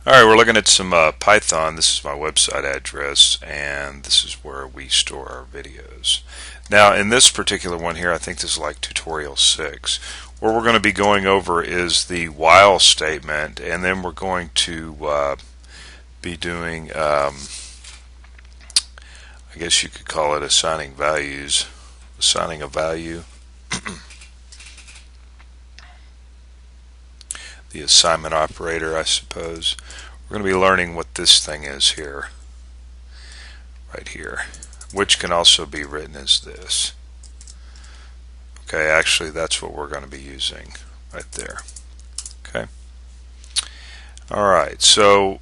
Alright, we're looking at some Python. This is my website address, and this is where we store our videos. Now, in this particular one here, I think this is like tutorial 6. What we're going to be going over is the while statement, and then we're going to be doing, I guess you could call it assigning values, assigning a value. The assignment operator, I suppose. We're going to be learning what this thing is here, right here, which can also be written as this. Okay, actually that's what we're going to be using right there. Okay. Alright, so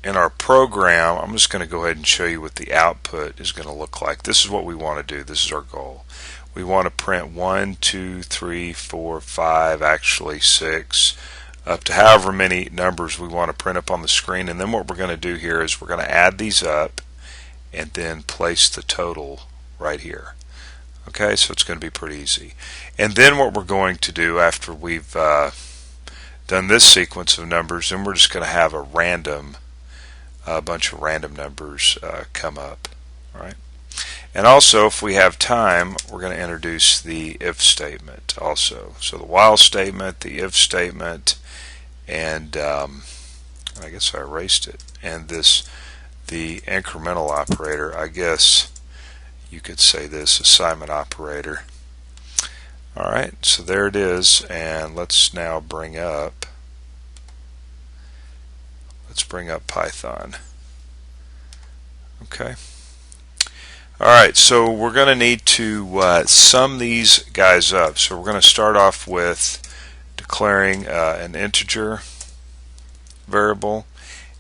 in our program, I'm just going to go ahead and show you what the output is going to look like. This is what we want to do. This is our goal. We want to print 1, 2, 3, 4, 5, actually 6, up to however many numbers we want to print up on the screen. And then what we're going to do here is we're going to add these up and then place the total right here. Okay, so it's going to be pretty easy. And then what we're going to do after we've done this sequence of numbers, then we're just going to have a bunch of random numbers come up. All right. And also, if we have time, we're going to introduce the if statement also. So the while statement, the if statement, and I guess I erased it. And the incremental operator, I guess you could say this assignment operator. Alright, so there it is, and let's now bring up Python. Okay. Alright, so we're going to need to sum these guys up. So we're going to start off with declaring an integer variable,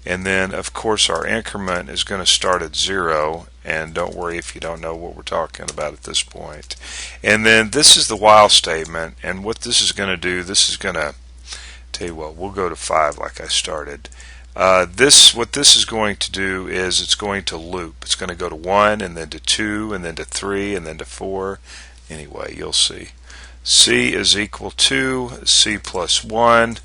and then of course our increment is going to start at 0, and don't worry if you don't know what we're talking about at this point. And then this is the while statement, and what this is going to do, this is going to tell you what, we'll go to 5 like I started. What this is going to do is it's going to loop. It's going to go to 1 and then to 2 and then to 3 and then to 4. Anyway, you'll see. C is equal to C plus 1.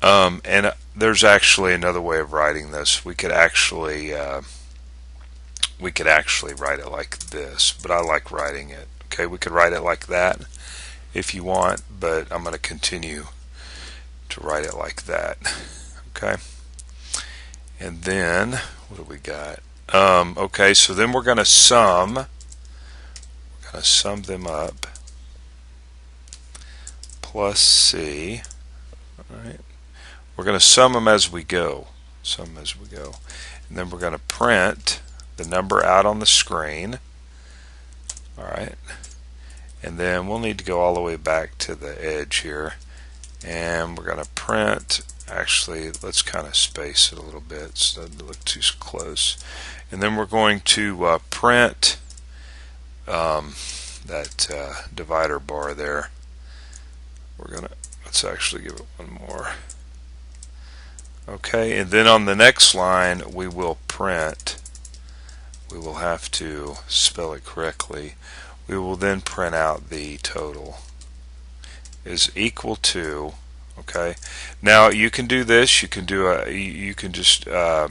And there's actually another way of writing this. We could actually write it like this, but I like writing it. Okay, we could write it like that if you want, but I'm going to continue to write it like that. Okay, and then what do we got? Okay, so then we're going to sum them up plus C. All right. We're going to sum them as we go. And then we're going to print the number out on the screen. Alright. And then we'll need to go all the way back to the edge here. And we're going to print, actually, let's kind of space it a little bit so it doesn't look too close. And then we're going to print that divider bar there. Let's actually give it one more. Okay, and then on the next line we will have to spell it correctly. We will then print out the total is equal to, okay. Now you can do this, you can just do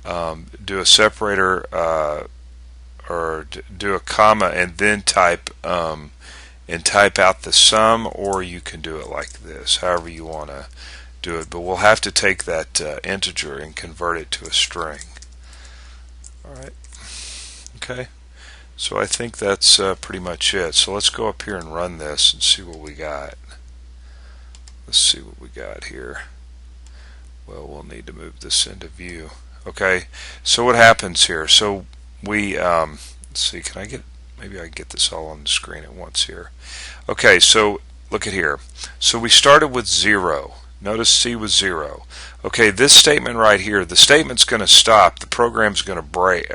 a separator or do a comma and then type out the sum, or you can do it like this, however you want to do it, but we'll have to take that integer and convert it to a string. Alright, okay, so I think that's pretty much it. So let's go up here and run this and see what we got. Let's see what we got here. Well, we'll need to move this into view. Okay, so what happens here? So we let's see, maybe I can get this all on the screen at once here. Okay, so look at here. So we started with 0. Notice C was 0. Okay, this statement right here, the statement's going to stop. The program's going to break,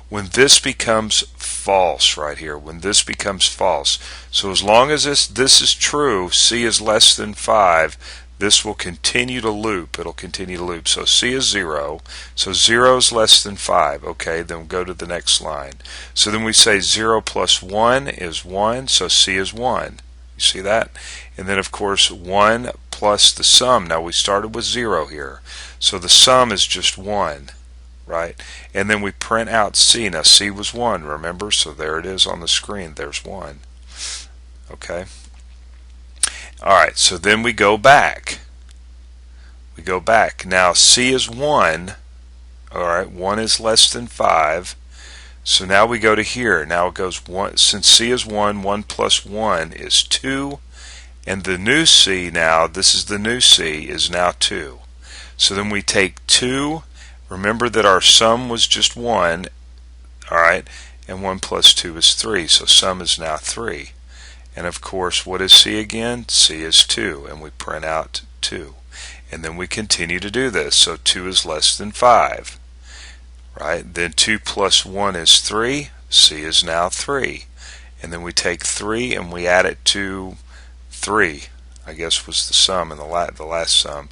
when this becomes false right here. When this becomes false. So as long as this is true, C is less than 5, this will continue to loop. It'll continue to loop. So C is 0. So 0 is less than 5. Okay, then we'll go to the next line. So then we say 0 plus 1 is 1. So C is 1. You see that? And then of course 1 plus the sum. Now we started with 0 here, so the sum is just 1, right? And then we print out C. Now C was 1, remember? So there it is on the screen. There's 1. Okay. Alright, so then we go back. We go back. Now C is 1. Alright, 1 is less than 5. So now we go to here. Now it goes 1. Since C is 1, 1 plus 1 is 2. And the new C now, this is the new C, is now 2. So then we take 2. Remember that our sum was just 1. Alright, and 1 plus 2 is 3. So sum is now 3. And of course, what is C again? C is 2. And we print out 2. And then we continue to do this. So 2 is less than 5. Right? Then 2 plus 1 is 3. C is now 3. And then we take 3 and we add it to 3. I guess was the sum in the last sum.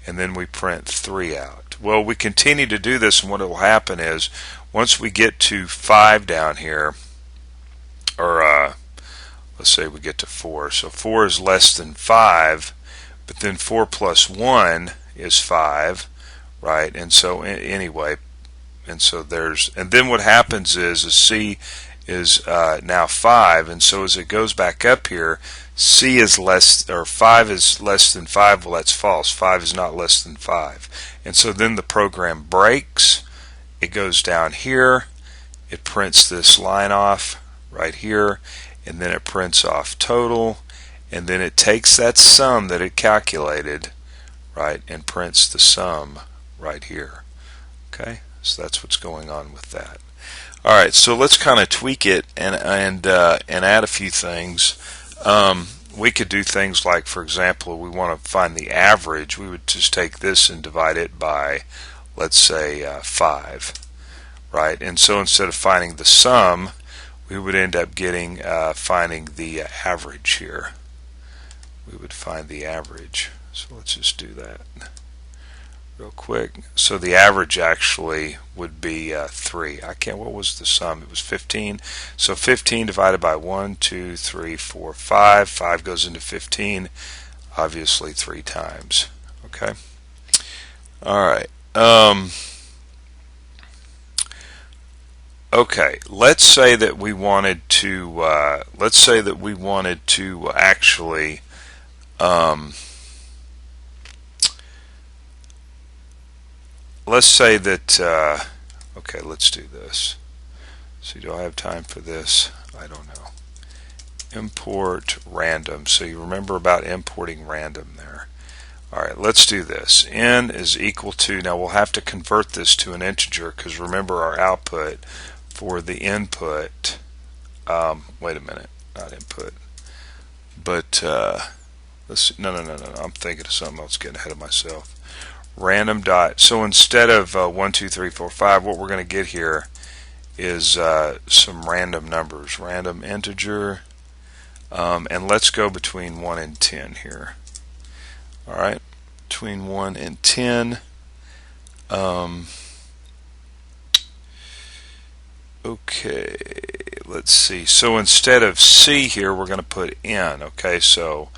And then we print 3 out. Well, we continue to do this, and what will happen is once we get to 5 down here, or let's say we get to 4. So 4 is less than 5, but then 4 plus 1 is 5, right? And so anyway, and so and then what happens is C is now 5, and so as it goes back up here, C is less, or 5 is less than 5. Well, that's false. 5 is not less than 5. And so then the program breaks. It goes down here. It prints this line off right here, and then it prints off total, and then it takes that sum that it calculated, right, and prints the sum right here. Okay, so that's what's going on with that. All right, so let's kind of tweak it and add a few things. We could do things like, for example, we want to find the average. We would just take this and divide it by, let's say, 5, right? And so instead of finding the sum, we would end up getting finding the average here. We would find the average. So let's just do that real quick. So the average actually would be 3. What was the sum? It was 15. So 15 divided by 1, 2, 3, 4, 5. 5 goes into 15, obviously 3 times. Okay. All right. Okay. Let's say that we wanted to. Actually. Let's say that, okay, let's do this. See, do I have time for this? I don't know. Import random. So you remember about importing random there. Alright, let's do this. N is equal to, now we'll have to convert this to an integer because remember our output for the input, wait a minute, not input, but, let's see, no, I'm thinking of something else, getting ahead of myself. Random dot, so instead of 1, 2, 3, 4, 5, what we're going to get here is some random numbers, random integer, and let's go between 1 and 10 here. Alright, between 1 and 10. Okay, let's see. So instead of C here, we're going to put N. Okay, so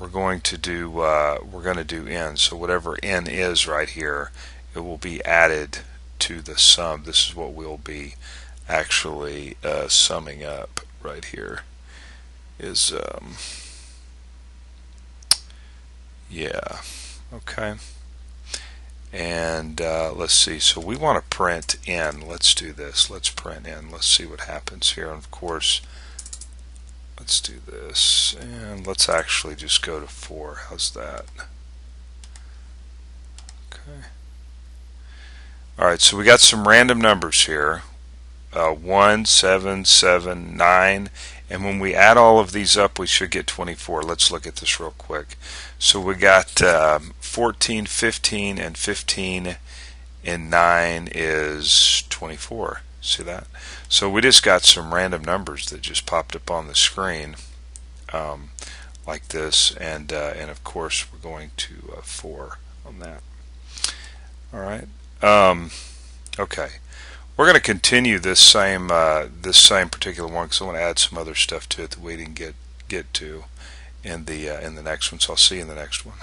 we're going to do N. So whatever N is right here, it will be added to the sum. This is what we'll be actually summing up right here. Is yeah, okay. And let's see, so we want to print N. Let's do this. Let's print N. Let's see what happens here. And of course, let's do this. And let's actually just go to 4. How's that? Okay. Alright, so we got some random numbers here. 1, 7, 7, 9. And when we add all of these up, we should get 24. Let's look at this real quick. So we got 14, 15, and 15, and 9 is 24. See that? So we just got some random numbers that just popped up on the screen like this, and of course we're going to 4 on that. All right. Okay. We're going to continue this same particular one because I want to add some other stuff to it that we didn't get to in the next one. So I'll see you in the next one.